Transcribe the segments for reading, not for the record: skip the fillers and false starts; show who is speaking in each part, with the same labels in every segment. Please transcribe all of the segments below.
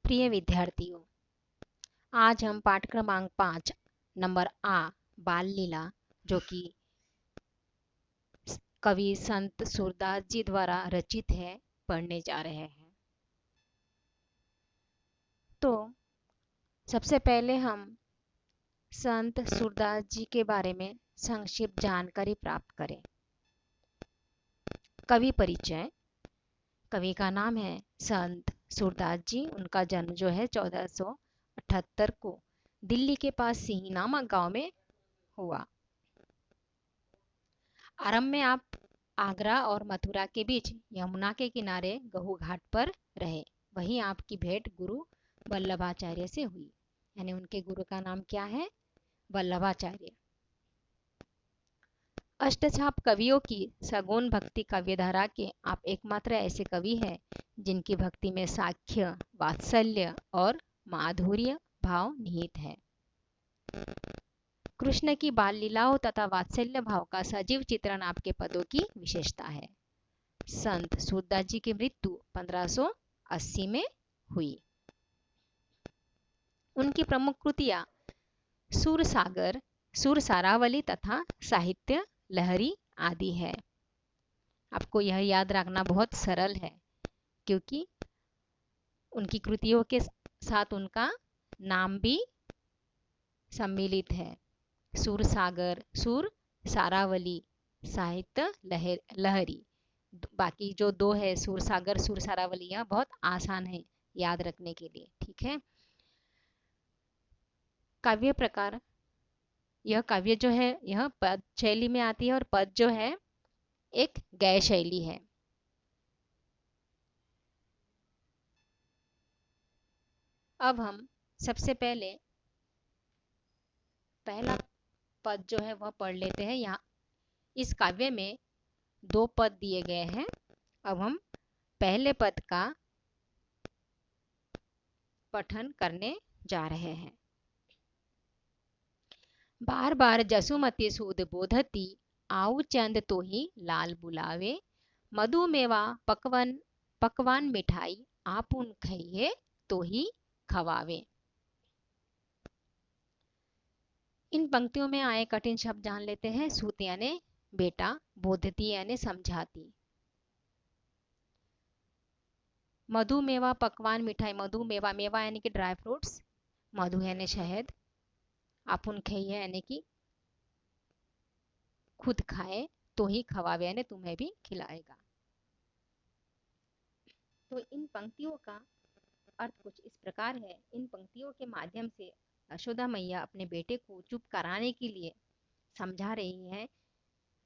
Speaker 1: प्रिय विद्यार्थियों, आज हम पाठ क्रमांक 5 नंबर बाल लीला जो कि कवि संत सूरदास जी द्वारा रचित है पढ़ने जा रहे हैं। तो सबसे पहले हम संत सूरदास जी के बारे में संक्षिप्त जानकारी प्राप्त करें। कवि परिचय। कवि का नाम है संत सूरदास जी। उनका जन्म जो है 1478 को दिल्ली के पास सिंही नामक गांव में हुआ। आरंभ में आप आगरा और मथुरा के बीच यमुना के किनारे गहू घाट पर रहे। वहीं आपकी भेंट गुरु वल्लभाचार्य से हुई। यानी उनके गुरु का नाम क्या है? वल्लभाचार्य। अष्टछाप कवियों की सगुण भक्ति काव्यधारा के आप एकमात्र ऐसे कवि हैं जिनकी भक्ति में साख्य, वात्सल्य और माधुर्य भाव निहित है। कृष्ण की बाल लीलाओं तथा वात्सल्य भाव का सजीव चित्रण आपके पदों की विशेषता है। संत सूरदास जी की मृत्यु 1580 में हुई। उनकी प्रमुख कृतियां सूर सागर, सूर सारावली तथा साहित्य लहरी आदि है। आपको यह याद रखना बहुत सरल है क्योंकि उनकी कृतियों के साथ उनका नाम भी सम्मिलित है। सूर सागर, सूर सारावली, साहित्य लहरी। बाकी जो दो है सूर सागर, सूर सारावली, यह बहुत आसान है याद रखने के लिए। ठीक है। काव्य प्रकार। यह काव्य जो है यह पद शैली में आती है और पद जो है एक गय शैली है। अब हम सबसे पहले पहला पद जो है वह पढ़ लेते हैं। यहाँ इस काव्य में 2 पद दिए गए हैं। अब हम पहले पद का पठन करने जा रहे हैं। बार बार जसुमती सूद बोधती, आऊ चंद तो ही लाल बुलावे, मधु मेवा पकवान मिठाई, आपुन खइये तो ही खवावे। इन पंक्तियों में आए कठिन शब्द जान लेते हैं। सूत यानी बेटा, बोधती यानी समझाती, मधु मेवा पकवान मिठाई, मधु मेवा, मेवा यानी कि ड्राई फ्रूट्स, मधु यानी शहद, आपुन खइये यानी कि खुद खाए, तो ही खवावे यानी तुम्हें भी खिलाएगा। तो इन पंक्तियों का अर्थ कुछ इस प्रकार है। इन पंक्तियों के माध्यम से यशोदा मैया अपने बेटे को चुप कराने के लिए समझा रही है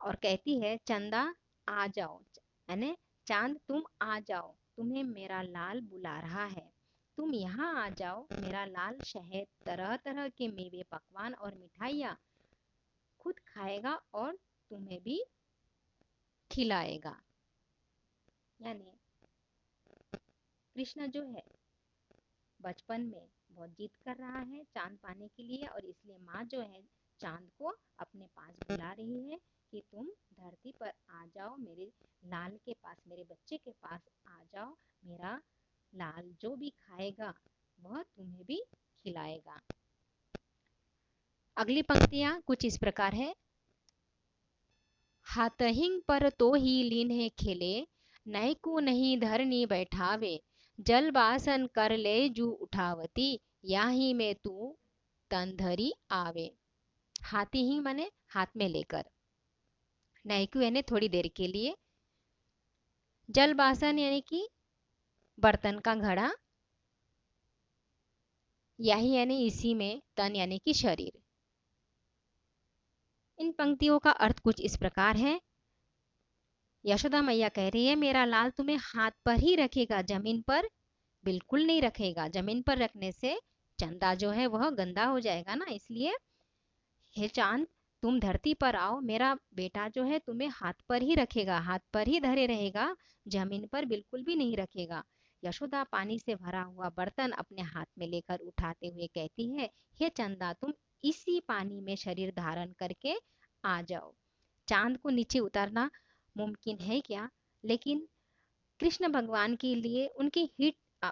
Speaker 1: और कहती है, चंदा आ जाओ, यानी चांद तुम आ जाओ, तुम्हें मेरा लाल बुला रहा है, तुम यहाँ आ जाओ। मेरा लाल शहद, तरह तरह के मेवे, पकवान और मिठाइयाँ खुद खाएगा और तुम्हें भी खिलाएगा। यानी कृष्ण जो है बचपन में बहुत जिद कर रहा है चांद पाने के लिए और इसलिए माँ जो है चांद को अपने पास बुला रही है कि तुम धरती पर आ जाओ, मेरे लाल के पास, मेरे बच्चे के पास आ जाओ। मेरा लाल जो भी खाएगा वह तुम्हें भी खिलाएगा। अगली पंक्तियां कुछ इस प्रकार है। हाथहिंग पर तो ही लीन्हे खेले, नैकु नहीं धरनी बैठावे, जल बासन कर ले जू उठावती, याही में तू तन धरी आवे। हाथी ही माने हाथ में लेकर, नैकु यानी थोड़ी देर के लिए, जल बासन यानी कि बर्तन का घड़ा, याही यानी इसी में, तन यानी कि शरीर। इन पंक्तियों का अर्थ कुछ इस प्रकार है। यशोदा मैया कह रही है, मेरा लाल तुम्हें हाथ पर ही रखेगा, जमीन पर बिल्कुल नहीं रखेगा। जमीन पर रखने से चंदा जो है वह गंदा हो जाएगा ना, इसलिए हे चांद तुम धरती पर आओ, मेरा बेटा जो है तुम्हें हाथ पर ही रखेगा, हाथ पर ही धरे रहेगा, जमीन पर बिल्कुल भी नहीं रखेगा। यशोदा पानी से भरा हुआ बर्तन अपने हाथ में लेकर उठाते हुए कहती है, हे चंदा तुम इसी पानी में शरीर धारण करके आ जाओ। चांद को नीचे उतारना मुमकिन है क्या? लेकिन कृष्ण भगवान के लिए उनकी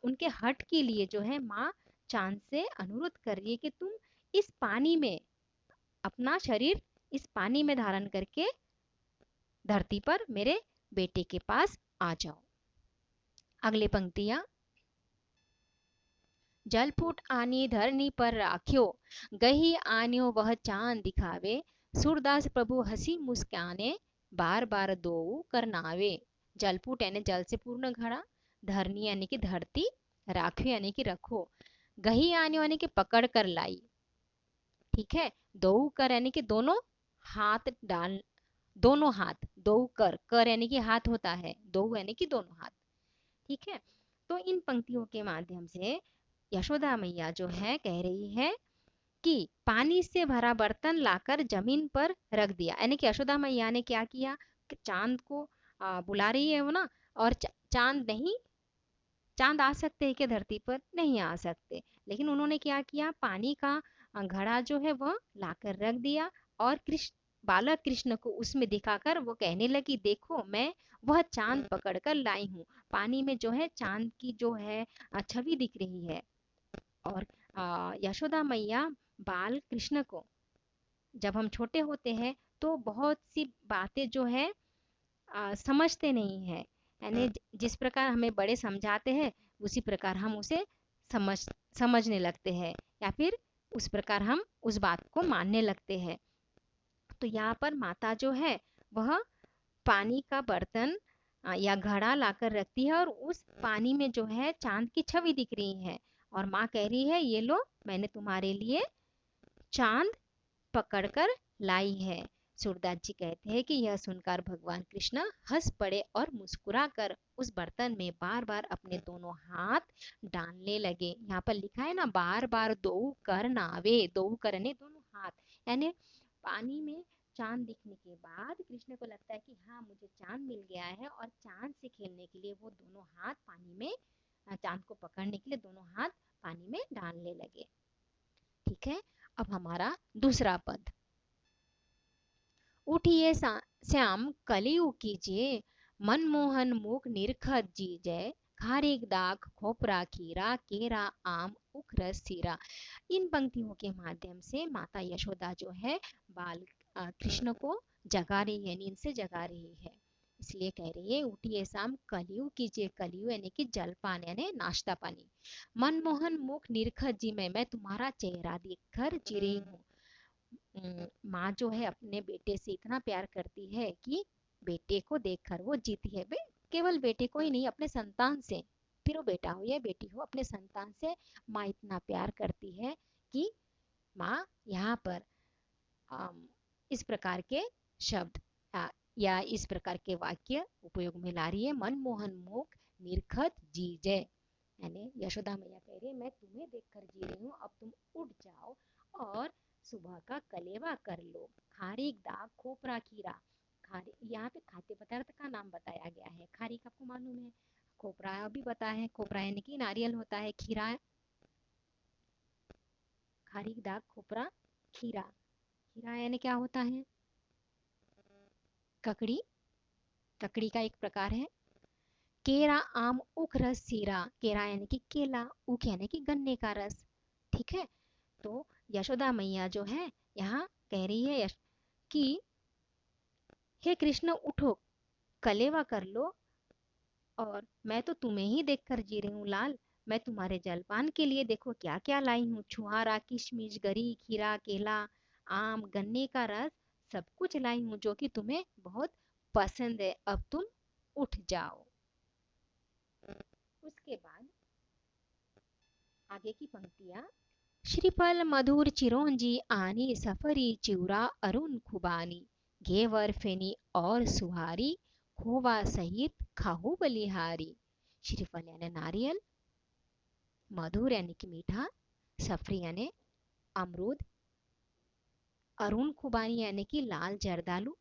Speaker 1: उनके हट के लिए जो है माँ चांद से अनुरोध कर रही है कि तुम इस पानी में अपना शरीर इस पानी में धारण करके धरती पर मेरे बेटे के पास आ जाओ। अगली पंक्तियां। जल फूट आनी धरनी पर राख्यो, गही आन्यो वह चांद दिखावे, सूरदास प्रभु हंसी मुस्काने, बार बार दो करनावे। जलपुट यानी जल से पूर्ण घड़ा, धरनी यानी कि धरती, राख्यो यानी कि रखो, गही आन्यो यानी कि पकड़ कर लाई, ठीक है। दो कर यानी कि दोनों हाथ डाल, दोनों हाथ, दो कर यानी कि हाथ होता है, दो यानी कि दोनों हाथ, ठीक है। तो इन पंक्तियों के माध्यम से यशोदा मैया जो है कह रही है कि पानी से भरा बर्तन लाकर जमीन पर रख दिया, यानी कि यशोदा मैया ने क्या किया कि चांद को बुला रही है वो ना, और चांद नहीं, चांद आ सकते हैं क्या धरती पर? नहीं आ सकते, लेकिन उन्होंने क्या किया, पानी का घड़ा जो है वह लाकर रख दिया, और कृष्ण, बालक कृष्ण को उसमें दिखाकर वो कहने लगी, देखो मैं वह चांद पकड़ कर लाई हूँ। पानी में जो है चांद की जो है छवि दिख रही है। और यशोदा मैया बाल कृष्ण को, जब हम छोटे होते हैं तो बहुत सी बातें जो है समझते नहीं है, यानी जिस प्रकार हमें बड़े समझाते हैं उसी प्रकार हम उसे समझ समझने लगते हैं, या फिर उस प्रकार हम उस बात को मानने लगते हैं। तो यहाँ पर माता जो है वह पानी का बर्तन या घड़ा लाकर रखती है, और उस पानी में जो है चांद की छवि दिख रही है, और माँ कह रही है ये लो मैंने तुम्हारे लिए चांद पकड़कर लाई है। सूरदास जी कहते हैं कि यह सुनकर भगवान कृष्ण हंस पड़े और मुस्कुराकर उस बर्तन में बार बार अपने दोनों हाथ डालने लगे। यहाँ पर लिखा है ना, बार बार दो कर नावे, दो करने दोनों हाथ, यानी पानी में चांद दिखने के बाद कृष्ण को लगता है कि हाँ मुझे चांद मिल गया है, और चांद से खेलने के लिए वो दोनों हाथ पानी में, चांद को पकड़ने के लिए दोनों हाथ पानी में डालने लगे, ठीक है। अब हमारा दूसरा पद। उठिए श्याम कलियुग कीजिए, मनमोहन मुख निरखत जी जय, खारीक दाख खोपरा खीरा, केरा आम उख रस सीरा। इन पंक्तियों के माध्यम से माता यशोदा जो है बाल कृष्ण को जगा रही है, नींद से जगा रही है। इसलिए कह रही है उठिए शाम कलियुग कीजिए, कलियुग यानी कि जलपान यानी नाश्ता पानी। मनमोहन मुख निरखत जी में, मैं तुम्हारा चेहरा देखकर जी रही हूँ। माँ जो है अपने बेटे से इतना प्यार करती है कि बेटे को देखकर वो जीती है। केवल बेटे को ही नहीं, अपने संतान से, फिर वो बेटा हो या बेटी हो, अपने संतान से माँ इतना प्यार करती है कि माँ यहाँ पर इस प्रकार के शब्द या इस प्रकार के वाक्य उपयोग में ला रही है, मनमोहन मुख निरखत जी जय, यानी यशोदा मैया कह रही है मैं तुम्हें देखकर जी रही हूँ, अब तुम उठ जाओ और सुबह का कलेवा कर लो। खारीक दाग खोपरा खीरा, खारी यहाँ पे खाद्य पदार्थ का नाम बताया गया है। खारीक आपको मालूम है, खोपरा भी पता है, खोपरा यानी कि नारियल होता है, खीरा, खारीक दाग खोपरा खीरा, खीरा यानी क्या होता है? ककड़ी, ककड़ी का एक प्रकार है। केरा आम उख रस सीरा, केरा यानी कि केला, उख यानी कि गन्ने का रस, ठीक है। तो यशोदा मैया जो है यहाँ कह रही है कि हे कृष्ण उठो, कलेवा कर लो, और मैं तो तुम्हें ही देखकर जी रही हूँ लाल। मैं तुम्हारे जलपान के लिए देखो क्या क्या लाई हूँ, छुहारा किशमिश गरी खीरा केला आम गन्ने का रस, सब कुछ लाई हूँ जो कि तुम्हें बहुत पसंद है, अब तुम उठ जाओ। उसके बाद आगे की पंक्तियां। श्रीफल मधुर चिरौंजी आनी, सफरी चिवरा अरुण खुबानी, घेवर फेनी और सुहारी, खोवा सहित खाहू बलिहारी। श्रीफल यानी नारियल, मधुर यानी कि मीठा, सफरी यानी अमरूद, अरुण खुबानी यानी कि लाल जर्दालू,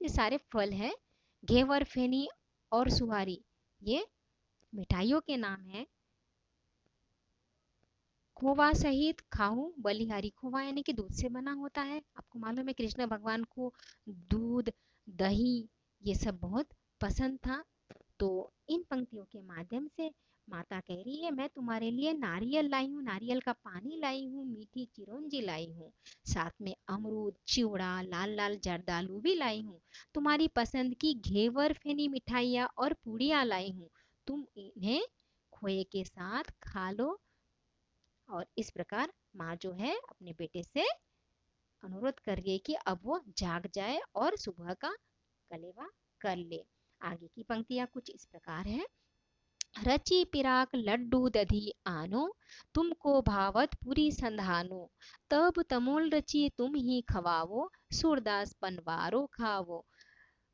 Speaker 1: ये सारे फल हैं। घेवर फेनी और सुहारी ये मिठाइयों के नाम हैं। खोवा सहित खाहू बलिहारी, खोवा यानी कि दूध से बना होता है, आपको मालूम है कृष्ण भगवान को दूध दही ये सब बहुत पसंद था। तो इन पंक्तियों के माध्यम से माता कह रही है मैं तुम्हारे लिए नारियल लाई हूँ, नारियल का पानी लाई हूँ, मीठी चिरौंजी लाई हूँ, साथ में अमरूद, चिवड़ा, लाल लाल जर्दालू भी लाई हूँ, तुम्हारी पसंद की घेवर फेनी मिठाइयाँ और पूड़ियाँ लाई हूँ, तुम इन्हें खोए के साथ खा लो। और इस प्रकार माँ जो है अपने बेटे से अनुरोध कर रही है कि अब वो जाग जाए और सुबह का कलेवा कर ले। आगे की पंक्तियां कुछ इस प्रकार है। रची पिराक लड्डू दधी आनो, तुमको भावत पूरी संधानो, तब तमोल रची तुम ही खवावो, सूरदास पनवारो खावो।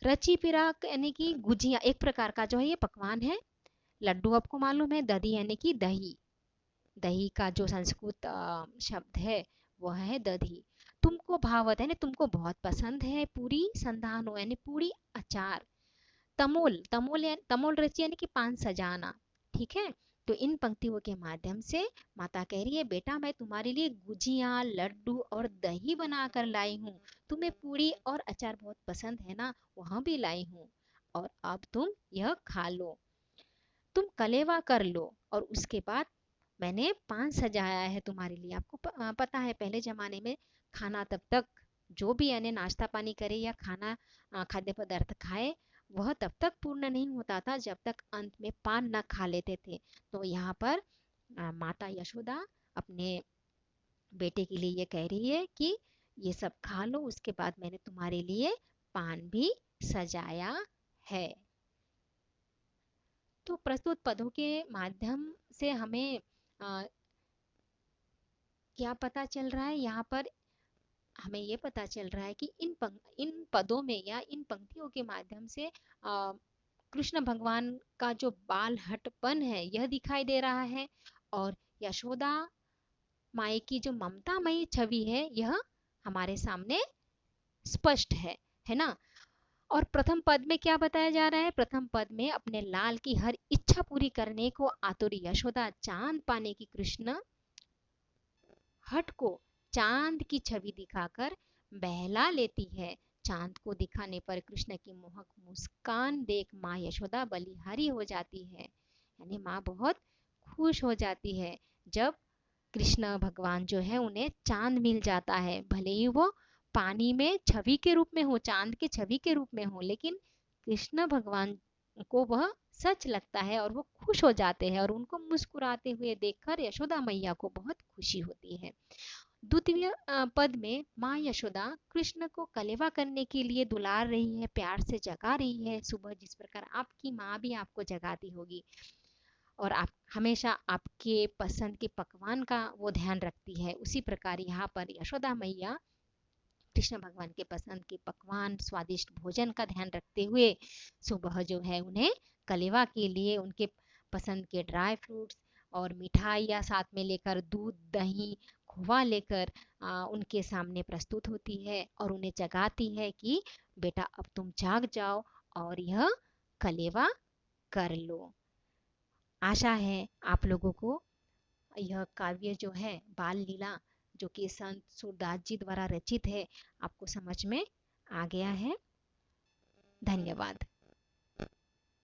Speaker 1: रची पिराक यानी कि गुजिया एक प्रकार का जो है ये पकवान है। लड्डू आपको मालूम है, दधी यानी कि दही, दही का जो संस्कृत शब्द है वह है दधी। तुमको भावत है ना, तुमको बहुत पसंद है, पूरी संधानो यानी पूरी अचार, तमोल तमोल तमोल रची यानी कि पान सजाना। ठीक है, तो इन पंक्तियों के माध्यम से माता कह रही है बेटा मैं तुम्हारे लिए गुजिया, लड्डू और दही बना कर लाई हूँ, तुम्हें पूरी और अचार बहुत पसंद है ना, वहां भी लाई हूँ, और अब तुम यह खा लो, तुम कलेवा कर लो, और उसके बाद मैंने पान सजाया है तुम्हारे लिए। आपको पता है पहले जमाने में खाना तब तक जो भी यानी नाश्ता पानी करे या खाना खाद्य पदार्थ खाए वह तब तक पूर्ण नहीं होता था जब तक अंत में पान न खा लेते थे। तो यहाँ पर माता यशोदा अपने बेटे के लिए ये कह रही है कि ये सब खा लो, उसके बाद मैंने तुम्हारे लिए पान भी सजाया है। तो प्रस्तुत पदों के माध्यम से हमें आ, क्या पता चल रहा है, यहाँ पर हमें ये पता चल रहा है कि इन पदों में या इन पंक्तियों के माध्यम से कृष्ण भगवान का जो बाल हटपन है यह दिखाई दे रहा है, और यशोदा माई की जो ममतामयी छवि है यह हमारे सामने स्पष्ट है ना। और प्रथम पद में क्या बताया जा रहा है, प्रथम पद में अपने लाल की हर इच्छा पूरी करने को आतुर यशोदा चांद पाने की कृष्ण हट को चांद की छवि दिखाकर बहला लेती है। चांद को दिखाने पर कृष्ण की मोहक मुस्कान देख माँ यशोदा बलिहारी हो जाती है, यानी माँ बहुत खुश हो जाती है जब कृष्ण भगवान जो है उन्हें चांद मिल जाता है, भले ही वो पानी में छवि के रूप में हो, चांद के छवि के रूप में हो, लेकिन कृष्ण भगवान को वह सच लगता है और वो खुश हो जाते हैं, और उनको मुस्कुराते हुए देखकर यशोदा मैया को बहुत खुशी होती है। द्वितीय पद में माँ यशोदा कृष्ण को कलेवा करने के लिए दुलार रही है, प्यार से जगा रही है, सुबह जिस प्रकार आपकी माँ भी आपको जगाती होगी और आप हमेशा आपके पसंद के पकवान का वो ध्यान रखती है, उसी प्रकार यहाँ पर यशोदा मैया कृष्ण भगवान के पसंद के पकवान, स्वादिष्ट भोजन का ध्यान रखते हुए सुबह जो है उन्हें कलेवा के लिए उनके पसंद के ड्राई फ्रूट्स और मिठाइयाँ साथ में लेकर, दूध, दही, खोवा लेकर उनके सामने प्रस्तुत होती है और उन्हें जगाती है कि बेटा अब तुम जाग जाओ और यह कलेवा कर लो। आशा है आप लोगों को यह काव्य जो है बाल लीला जो कि संत सूरदास जी द्वारा रचित है आपको समझ में आ गया है। धन्यवाद।